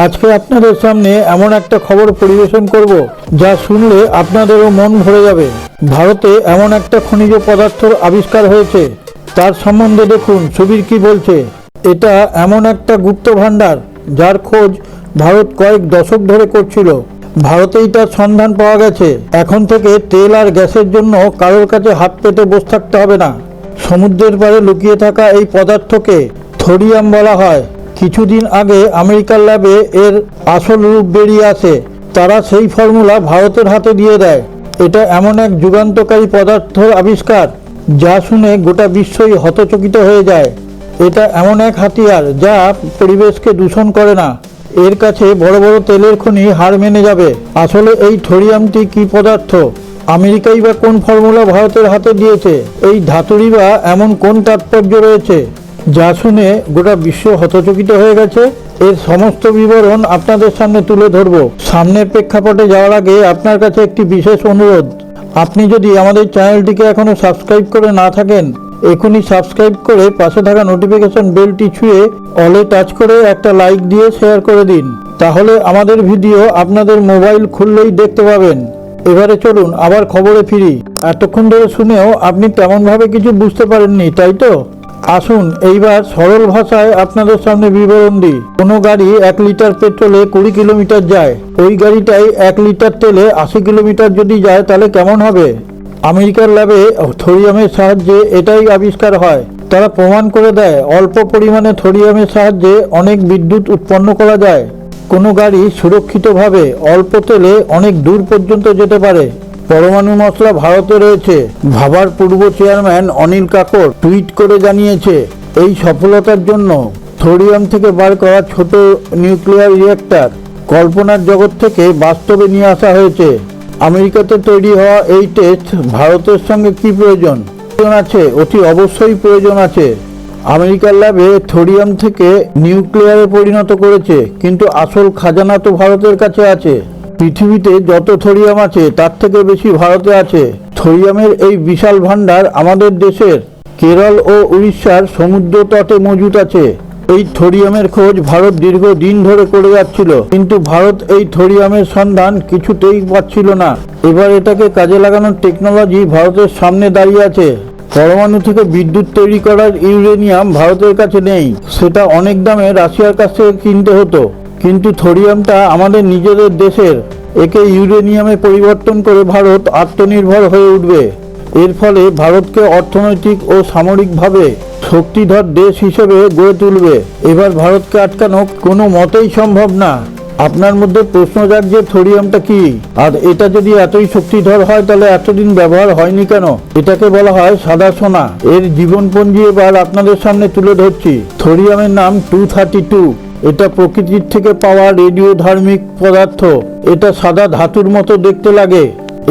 আজকে আপনাদের সামনে এমন একটা খবর পরিবেশন করব যা শুনলে আপনাদেরও মন ভরে যাবে। ভারতে এমন একটা খনিজ পদার্থের আবিষ্কার হয়েছে, তার সম্বন্ধে দেখুন ছবির কি বলছে। এটা এমন একটা গুপ্ত ভাণ্ডার যার খোঁজ ভারত কয়েক দশক ধরে করছিল। ভারতেই তার সন্ধান পাওয়া গেছে। এখন থেকে তেল আর গ্যাসের জন্য কারোর কাছে হাত পেতে বসে থাকতে হবে না। সমুদ্রের পাড়ে লুকিয়ে থাকা এই পদার্থকে থোরিয়াম বলা হয়। কিছুদিন আগে আমেরিকার ল্যাবে এর আসল রূপ বেরিয়ে আসে। তারা সেই ফর্মুলা ভারতের হাতে দিয়ে দেয়। এটা এমন এক যুগান্তকারী পদার্থের আবিষ্কার যা শুনে গোটা বিশ্বই হতচকিত হয়ে যায়। এটা এমন এক হাতিয়ার যা পরিবেশকে দূষণ করে না। এর কাছে বড় বড় তেলের খনি হার মেনে যাবে। আসলে এই থোরিয়ামটি কি পদার্থ? আমেরিকাই বা কোন ফর্মুলা ভারতের হাতে দিয়েছে? এই ধাতুরই বা এমন কোন তাৎপর্য রয়েছে যা শুনে গোটা বিশ্ব হতচকিত হয়ে গেছে? এর সমস্ত বিবরণ আপনাদের সামনে তুলে ধরব। সামনের প্রেক্ষাপটে যাওয়ার আগে আপনার কাছে একটি বিশেষ অনুরোধ। আপনি যদি আমাদের চ্যানেলটিকে এখনো সাবস্ক্রাইব করে না থাকেন, এখনই সাবস্ক্রাইব করে পাশে থাকা নোটিফিকেশন বেলটি ছুঁয়ে অলে টাচ করে একটা লাইক দিয়ে শেয়ার করে দিন। তাহলে আমাদের ভিডিও আপনাদের মোবাইল খুললেই দেখতে পাবেন। এবারে চলুন আবার খবরে ফিরি। এতক্ষণ ধরে শুনেও আপনি তেমনভাবে কিছু বুঝতে পারেননি, তাই তো? আসুন এইবার সরল ভাষায় আপনাদের সামনে বিবরণ দিই। কোনো গাড়ি 1 লিটার পেট্রোলে 20 কিলোমিটার যায়, ওই গাড়িটাই 1 লিটার তেলে 80 কিলোমিটার যদি যায় তাহলে কেমন হবে? আমেরিকার ল্যাবে থোরিয়ামের সাহায্যে এটাই আবিষ্কার হয়। তারা প্রমাণ করে দেয় অল্প পরিমাণে থোরিয়ামের সাহায্যে অনেক বিদ্যুৎ উৎপন্ন করা যায়। কোনো গাড়ি সুরক্ষিতভাবে অল্প তেলে অনেক দূর পর্যন্ত যেতে পারে। পরমাণু মশলা ভারতে রয়েছে। ভাবার পূর্ব চেয়ারম্যান অনিল কাকর টুইট করে জানিয়েছে, এই সফলতার জন্য থোরিয়াম থেকে বার করা ছোট নিউক্লিয়ার রিঅ্যাক্টর কল্পনার জগৎ থেকে বাস্তবে নিয়ে আসা হয়েছে। আমেরিকাতে তৈরি হওয়া এই টেস্ট ভারতের সঙ্গে কি প্রয়োজন আছে? অতি অবশ্যই প্রয়োজন আছে। আমেরিকার ল্যাবে থোরিয়াম থেকে নিউক্লিয়ারে পরিণত করেছে, কিন্তু আসল খাজানা তো ভারতের কাছে আছে। পৃথিবীতে যত থোরিয়াম আছে তার থেকে বেশি ভারতে আছে। থোরিয়ামের এই বিশাল ভাণ্ডার আমাদের দেশের কেরল ও উড়িষ্যার সমুদ্র তটে মজুদ আছে। এই থোরিয়ামের খোঁজ ভারত দীর্ঘদিন ধরে করে যাচ্ছিল, কিন্তু ভারত এই থোরিয়ামের সন্ধান কিছুতেই পাচ্ছিল না। এবার এটাকে কাজে লাগানোর টেকনোলজি ভারতের সামনে দাঁড়িয়ে আছে। পরমাণু থেকে বিদ্যুৎ তৈরি করার ইউরেনিয়াম ভারতের কাছে নেই, সেটা অনেক দামে রাশিয়ার কাছ থেকে কিনতে হতো। কিন্তু থোরিয়ামটা আমাদের নিজেদের দেশের। একে ইউরেনিয়ামে পরিবর্তন করে ভারত আত্মনির্ভর হয়ে উঠবে। এর ফলে ভারতকে অর্থনৈতিক ও সামরিকভাবে শক্তিধর দেশ হিসেবে গড়ে তুলবে। এবার ভারতকে আটকানো কোনো মতেই সম্ভব না। আপনার মধ্যে প্রশ্ন জাগছে থোরিয়ামটা কি, আর এটা যদি এতই শক্তিধর হয় তাহলে এতদিন ব্যবহার হয়নি কেন? এটাকে বলা হয় সাদা সোনা। এর জীবনপঞ্জি এবার আপনাদের সামনে তুলে ধরছি। থোরিয়ামের নাম 232। এটা প্রকৃতির থেকে পাওয়া রেডিও ধার্মিক পদার্থ। এটা সাদা ধাতুর মতো দেখতে লাগে।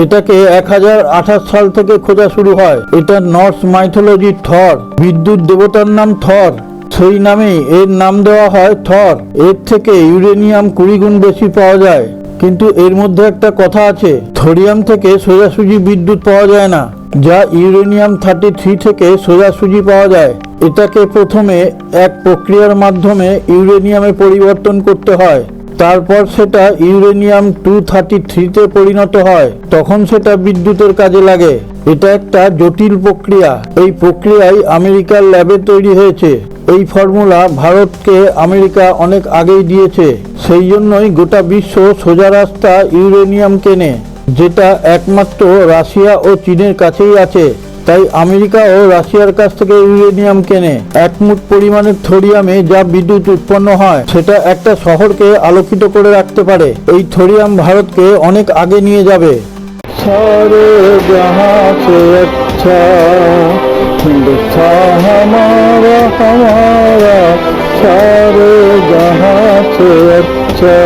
এটাকে 1028 সাল থেকে খোঁজা শুরু হয়। এটা নর্স মাইথোলজির থর, বিদ্যুৎ দেবতার নাম থর, সেই নামেই এর নাম দেওয়া হয় থর। এর থেকে ইউরেনিয়াম 20 গুণ বেশি পাওয়া যায়। কিন্তু এর মধ্যে একটা কথা আছে, থোরিয়াম থেকে সোজাসুজি বিদ্যুৎ পাওয়া যায় না, যা ইউরেনিয়াম 33 থেকে সোজাসুজি পাওয়া যায়। এটাকে প্রথমে এক প্রক্রিয়ার মাধ্যমে ইউরেনিয়ামে পরিবর্তন করতে হয়, তারপর সেটা ইউরেনিয়াম 233-তে পরিণত হয়, তখন সেটা বিদ্যুতের কাজে লাগে। এটা একটা জটিল প্রক্রিয়া। এই প্রক্রিয়ায় আমেরিকার ল্যাবে তৈরি হয়েছে। এই ফর্মুলা ভারতকে আমেরিকা অনেক আগেই দিয়েছে। সেই জন্যই গোটা বিশ্ব সোজা রাস্তা ইউরেনিয়াম কেনে, যেটা একমাত্র রাশিয়া ও চীনের কাছেই আছে। তাই আমেরিকা ও রাশিয়ার কাছ থেকে ইউরেনিয়াম কেনে। এক মুঠ পরিমাণের থোরিয়ামে যা বিদ্যুৎ উৎপন্ন হয় সেটা একটা শহরকে আলোকিত করে রাখতে পারে। এই থোরিয়াম ভারতকে অনেক আগে নিয়ে যাবে। সারে জাহাঁ সে আচ্ছা হিন্দুস্তান হামারা হামারা, সারে জাহাঁ সে আচ্ছা।